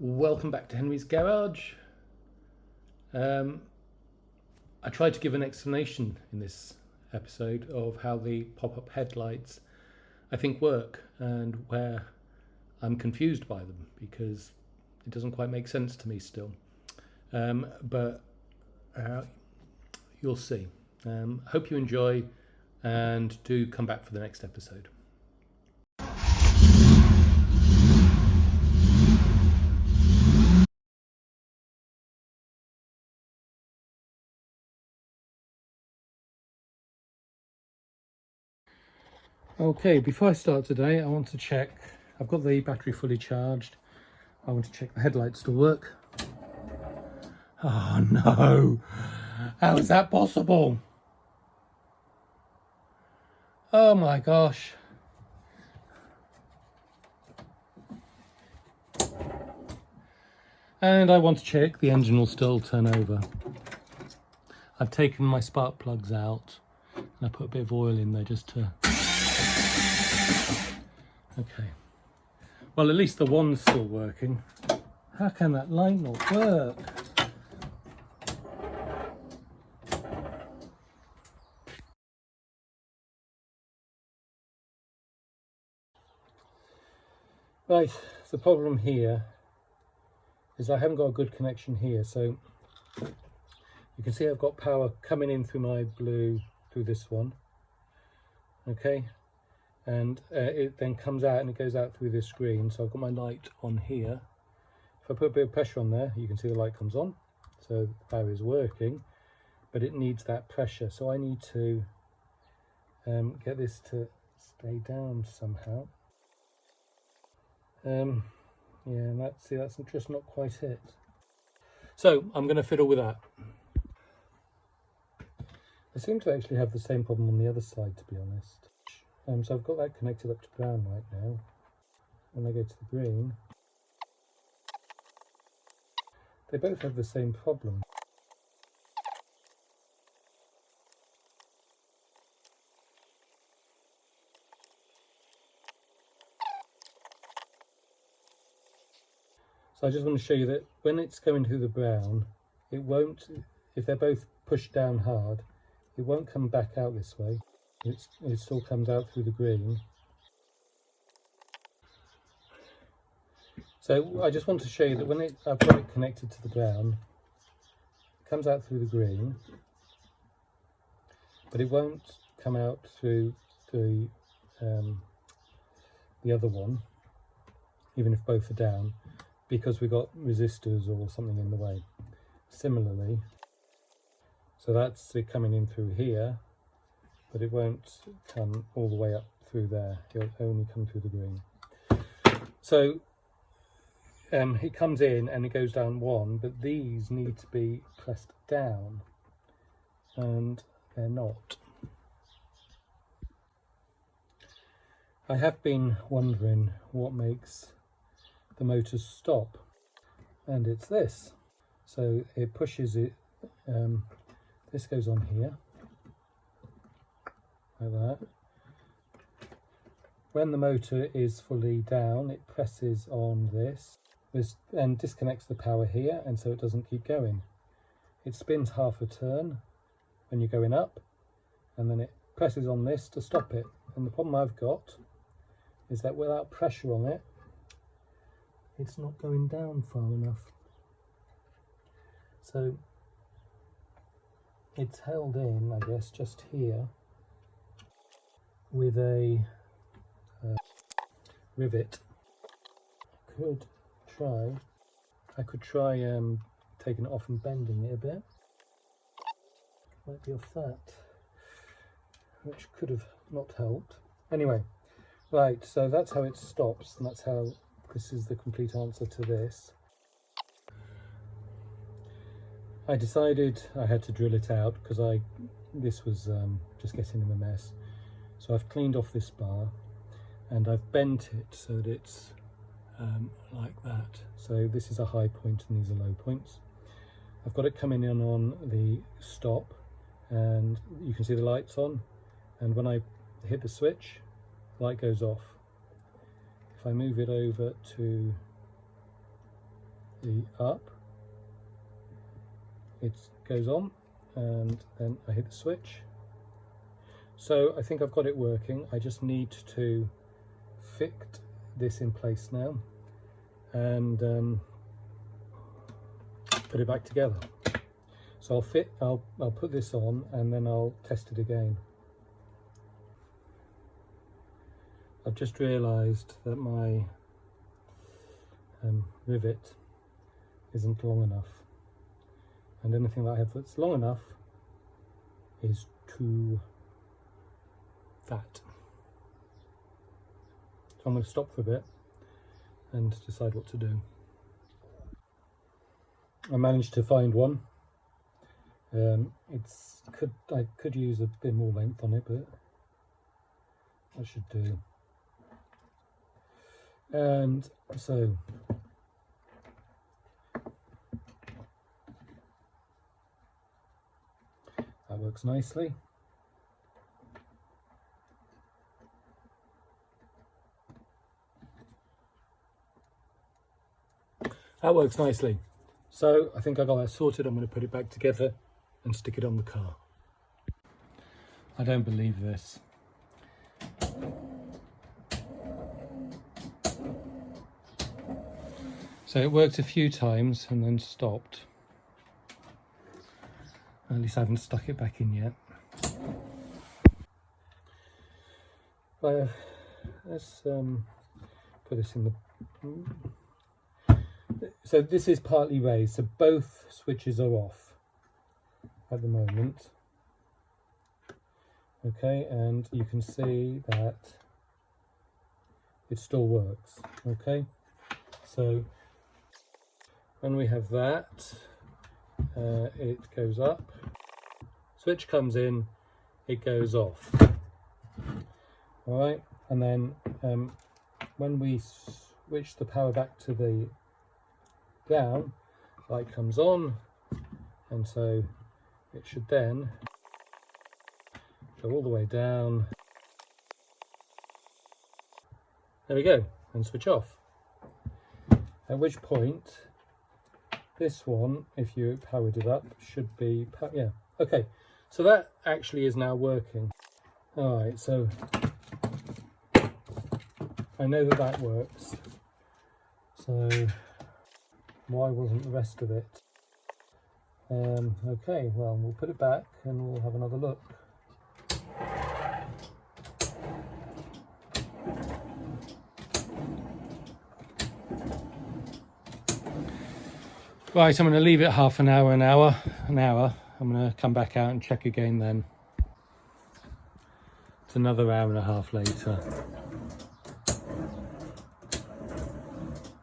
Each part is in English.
Welcome back to Henry's Garage. I tried to give an explanation in this episode of how the pop-up headlights I think work and where I'm confused by them because it doesn't quite make sense to me still. But you'll see. Hope you enjoy and do come back for the next episode. Okay, before I start today, I want to check. I've got the battery fully charged. I want to check the headlights still work. Oh no! How is that possible? Oh my gosh. And I want to check the engine will still turn over. I've taken my spark plugs out and I put a bit of oil in there just to... Okay. Well, at least the one's still working. How can that light not work? Right, the problem here is I haven't got a good connection here, so you can see I've got power coming in through my blue through this one, okay, and it then comes out and it goes out through this green. So I've got my light on here. If I put a bit of pressure on there, you can see the light comes on, so the power is working, but it needs that pressure, so I need to get this to stay down somehow. Yeah, and that's just not quite it. So I'm going to fiddle with that. I seem to actually have the same problem on the other side, to be honest. So I've got that connected up to brown right now. When I go to the green, they both have the same problem. So I just want to show you that when it's going through the brown, it won't, if they're both pushed down hard, it won't come back out this way. It still comes out through the green. So I just want to show you that when I've got it connected to the brown, it comes out through the green, but it won't come out through the other one, even if both are down, because we've got resistors or something in the way. Similarly, so that's it coming in through here, but it won't come all the way up through there. It'll only come through the green. So it comes in and it goes down one, but these need to be pressed down, and they're not. I have been wondering what makes the motors stop, and it's this. So it pushes it, this goes on here, like that. When the motor is fully down, it presses on this and disconnects the power here, and so it doesn't keep going. It spins half a turn when you're going up, and then it presses on this to stop it. And the problem I've got is that without pressure on it, it's not going down far enough. So it's held in, I guess, just here with a rivet. I could try taking it off and bending it a bit. Might be off that, which could have not helped. Anyway, right, so that's how it stops, and that's how this is the complete answer to this. I decided I had to drill it out because this was just getting in a mess. So I've cleaned off this bar and I've bent it so that it's like that. So this is a high point and these are low points. I've got it coming in on the stop, and you can see the lights on, and when I hit the switch, the light goes off. If I move it over to the up, it goes on, and then I hit the switch. So I think I've got it working. I just need to fit this in place now and put it back together. So I'll put this on and then I'll test it again. I've just realised that my rivet isn't long enough, and anything that I have that's long enough is too fat. So I'm going to stop for a bit and decide what to do. I managed to find one. I could use a bit more length on it, but that should do. And so that works nicely. That works nicely. So I think I got that sorted. I'm going to put it back together and stick it on the car. I don't believe this. So it worked a few times and then stopped. At least I haven't stuck it back in yet. Let's put this in the... So this is partly raised, so both switches are off at the moment. Okay, and you can see that it still works. Okay, so when we have that, it goes up, switch comes in, it goes off. All right, and then when we switch the power back to the down, light comes on, and so it should then go all the way down. There we go, and switch off. At which point this one, if you powered it up, should be, yeah, okay. So that actually is now working. All right, so I know that that works. So why wasn't the rest of it? Okay, well, we'll put it back and we'll have another look. Right, I'm going to leave it half an hour. I'm going to come back out and check again then. It's another hour and a half later.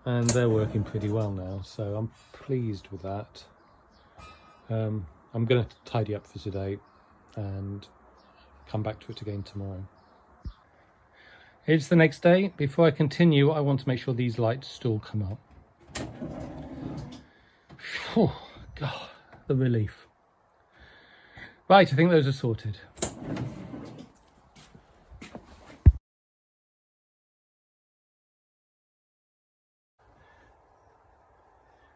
And they're working pretty well now, so I'm pleased with that. I'm going to tidy up for today and come back to it again tomorrow. It's the next day. Before I continue, I want to make sure these lights still come up. Oh, God, the relief. Right, I think those are sorted.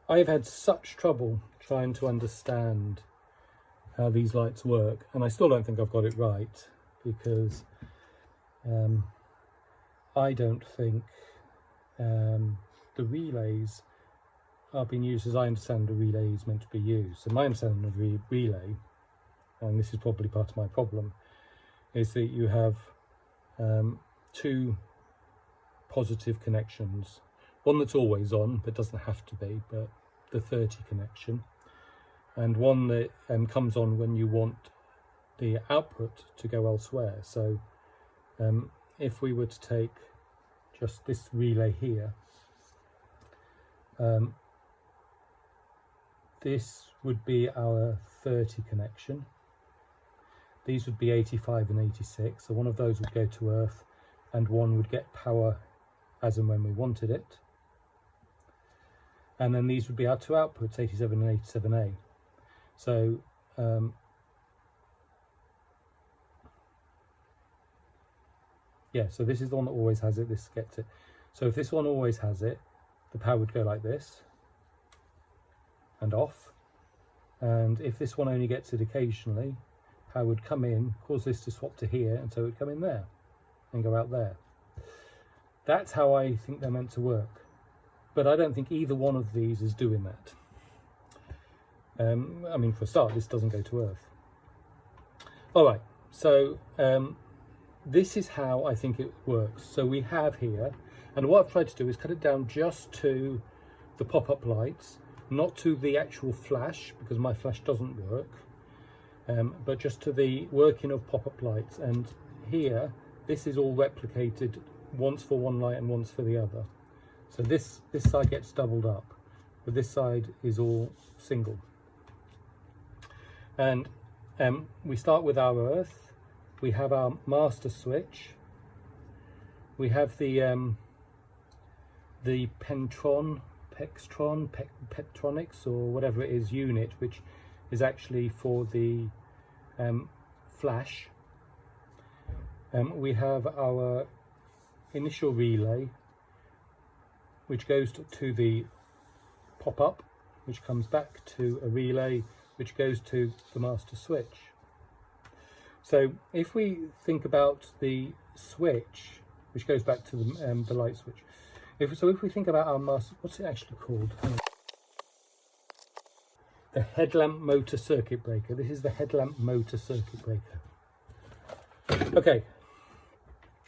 I've had such trouble trying to understand how these lights work, and I still don't think I've got it right, because I don't think the relays are being used as I understand the relay is meant to be used. So my understanding of the relay, and this is probably part of my problem, is that you have two positive connections. One that's always on, but doesn't have to be, but the 30 connection, and one that comes on when you want the output to go elsewhere. So if we were to take just this relay here, this would be our 30 connection. These would be 85 and 86. So one of those would go to Earth and one would get power as and when we wanted it. And then these would be our two outputs, 87 and 87A. So yeah, so this is the one that always has it, this gets it. So if this one always has it, the power would go like this. and off. And if this one only gets it occasionally, power would come in, cause this to swap to here, and so it would come in there and go out there. That's how I think they're meant to work. But I don't think either one of these is doing that. I mean, for a start, this doesn't go to Earth. All right, so this is how I think it works. So we have here, and what I've tried to do is cut it down just to the pop-up lights, not to the actual flash, because my flash doesn't work, but just to the working of pop-up lights. And here, this is all replicated once for one light and once for the other. So this side gets doubled up, but this side is all single. And we start with our Earth. We have our master switch. We have the Pectronics or whatever it is unit, which is actually for the flash. We have our initial relay, which goes to the pop-up, which comes back to a relay, which goes to the master switch. So if we think about the switch, which goes back to the light switch, if we think about our master, what's it actually called? The headlamp motor circuit breaker. This is the headlamp motor circuit breaker. Okay,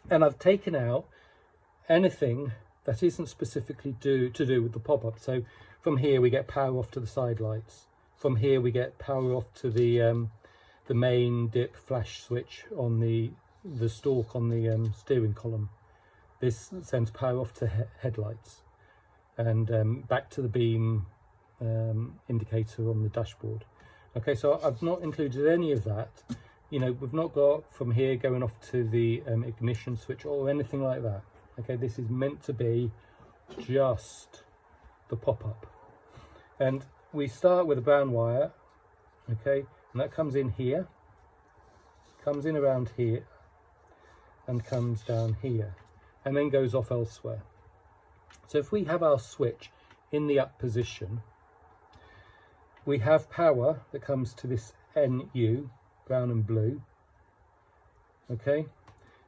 and I've taken out anything that isn't specifically to do with the pop-up. So from here we get power off to the side lights. From here we get power off to the main dip flash switch on the stalk on the steering column. This sends power off to headlights, and back to the beam indicator on the dashboard. Okay, so I've not included any of that. You know, we've not got from here going off to the ignition switch or anything like that. Okay, this is meant to be just the pop-up. And we start with a brown wire, okay, and that comes in here, comes in around here, and comes down here, and then goes off elsewhere. So if we have our switch in the up position, we have power that comes to this NU, brown and blue, okay,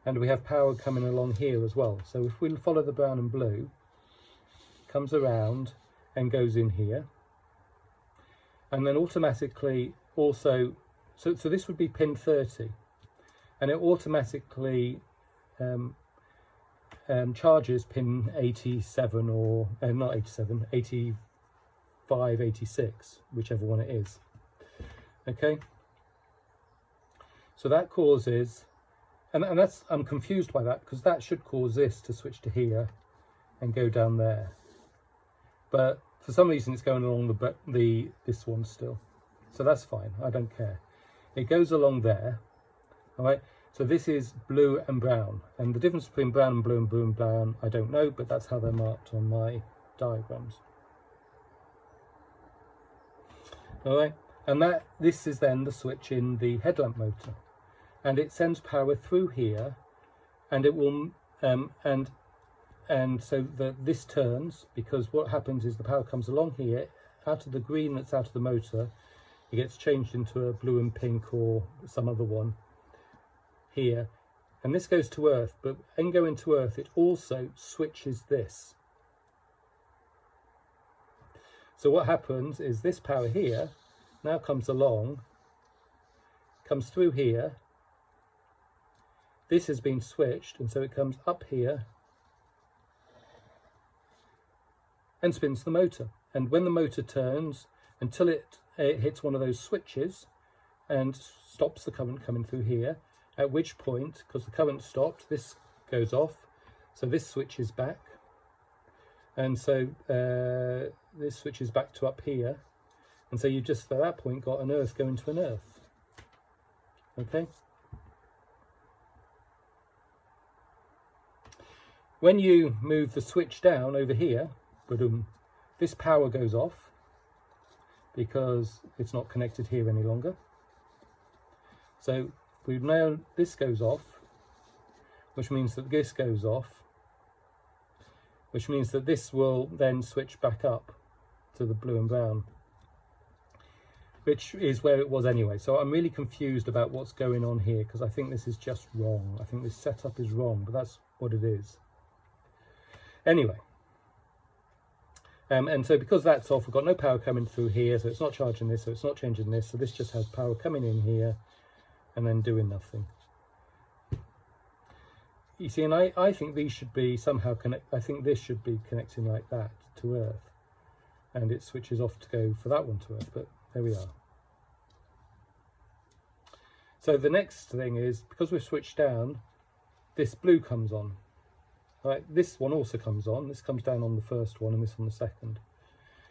and we have power coming along here as well. So if we follow the brown and blue, it comes around and goes in here, and then automatically also, so this would be pin 30, and it automatically charges pin 87 or not 87, 85, 86, whichever one it is. Okay, so that causes, and that's, I'm confused by that, because that should cause this to switch to here and go down there, but for some reason it's going along this one still, so that's fine, I don't care. It goes along there, all right. So this is blue and brown, and the difference between brown and blue and brown I don't know, but that's how they're marked on my diagrams. All right, and this is then the switch in the headlamp motor, and it sends power through here, and it will and so this turns, because what happens is the power comes along here, out of the green that's out of the motor, it gets changed into a blue and pink or some other one here, and this goes to Earth, but in going to Earth it also switches this. So what happens is this power here now comes along, comes through here, this has been switched, and so it comes up here and spins the motor, and when the motor turns until it hits one of those switches and stops the current coming through here, at which point, because the current stopped, this goes off, so this switches back, and so this switches back to up here, and so you've just at that point got an Earth going to an Earth. Okay, when you move the switch down over here, boom, this power goes off because it's not connected here any longer. So we know this goes off, which means that this goes off, which means that this will then switch back up to the blue and brown. which is where it was anyway. So I'm really confused about what's going on here, because I think this is just wrong. I think this setup is wrong, but that's what it is. Anyway, and so because that's off, we've got no power coming through here, so it's not charging this, so it's not changing this, so this just has power coming in here and then doing nothing. You see, and I think these should be somehow I think this should be connecting like that to Earth, and it switches off to go for that one to Earth, but there we are. So the next thing is, because we've switched down, this blue comes on. Right, this one also comes on. This comes down on the first one and this on the second.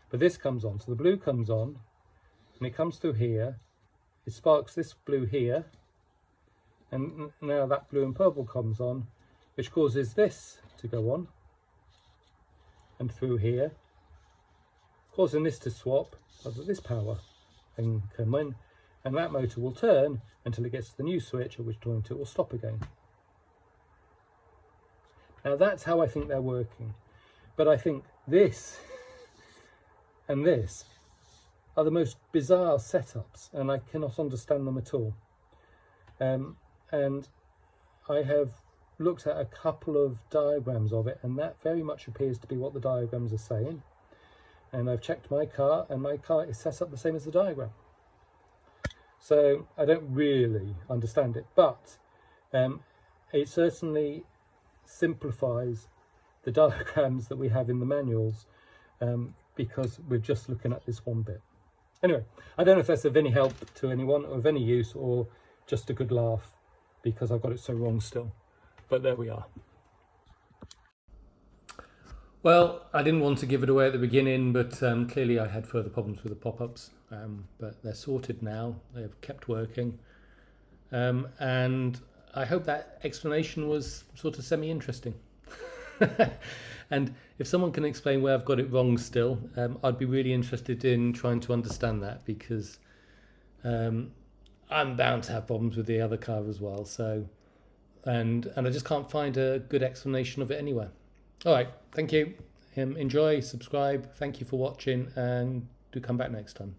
But this comes on. So the blue comes on and it comes through here. It sparks this blue here. And now that blue and purple comes on, which causes this to go on and through here, causing this to swap so that this power can come in, and that motor will turn until it gets to the new switch, at which point it will stop again. Now that's how I think they're working, but I think this and this are the most bizarre setups, and I cannot understand them at all. And I have looked at a couple of diagrams of it, and that very much appears to be what the diagrams are saying. And I've checked my car, and my car is set up the same as the diagram. So I don't really understand it, but it certainly simplifies the diagrams that we have in the manuals, because we're just looking at this one bit. Anyway, I don't know if that's of any help to anyone or of any use, or just a good laugh because I've got it so wrong still, but there we are. Well, I didn't want to give it away at the beginning, but clearly I had further problems with the pop-ups, but they're sorted now. They've kept working, and I hope that explanation was sort of semi-interesting. And if someone can explain where I've got it wrong still, I'd be really interested in trying to understand that, because I'm bound to have problems with the other car as well. So, and I just can't find a good explanation of it anywhere. All right, thank you. Enjoy, subscribe. Thank you for watching, and do come back next time.